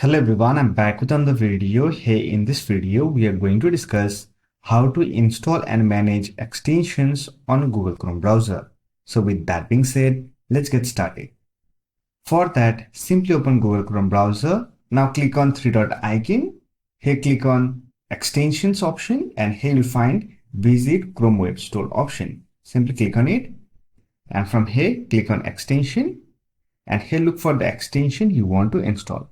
Hello everyone, I'm back with another video. Hey, in this video, we are going to discuss how to install and manage extensions on Google Chrome browser. So with that being said, let's get started. For that, simply open Google Chrome browser. Now click on three dot icon. Here click on extensions option and here you find visit Chrome Web Store option. Simply click on it and from here click on extension and here look for the extension you want to install.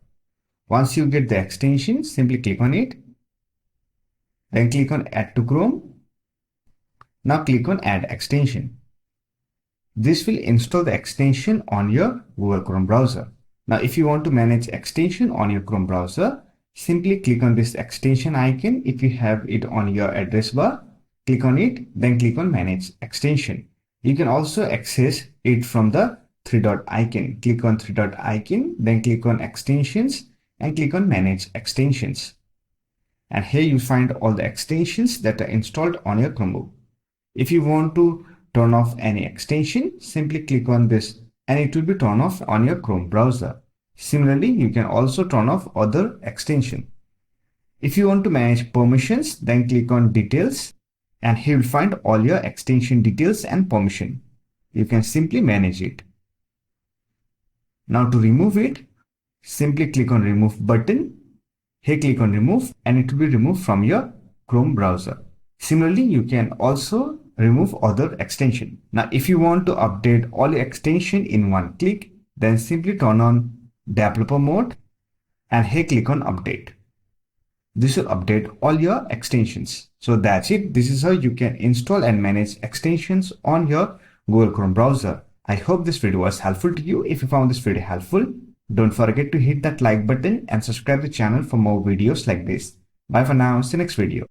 Once you get the extension, simply click on it. Then click on Add to Chrome. Now click on Add Extension. This will install the extension on your Google Chrome browser. Now, if you want to manage extension on your Chrome browser, simply click on this extension icon. If you have it on your address bar, click on it, then click on Manage Extension. You can also access it from the three dot icon. Click on three dot icon, then click on Extensions and click on Manage Extensions. And here you find all the extensions that are installed on your Chromebook. If you want to turn off any extension, simply click on this and it will be turned off on your Chrome browser. Similarly, you can also turn off other extension. If you want to manage permissions, then click on Details and here you'll find all your extension details and permission. You can simply manage it. Now to remove it, simply click on Remove button. Here click on Remove and it will be removed from your Chrome browser. Similarly, you can also remove other extension. Now, if you want to update all your extension in one click, then simply turn on developer mode and here click on Update. This will update all your extensions. So that's it. This is how you can install and manage extensions on your Google Chrome browser. I hope this video was helpful to you. If you found this video helpful, don't forget to hit that like button and subscribe to the channel for more videos like this. Bye for now. See you next video.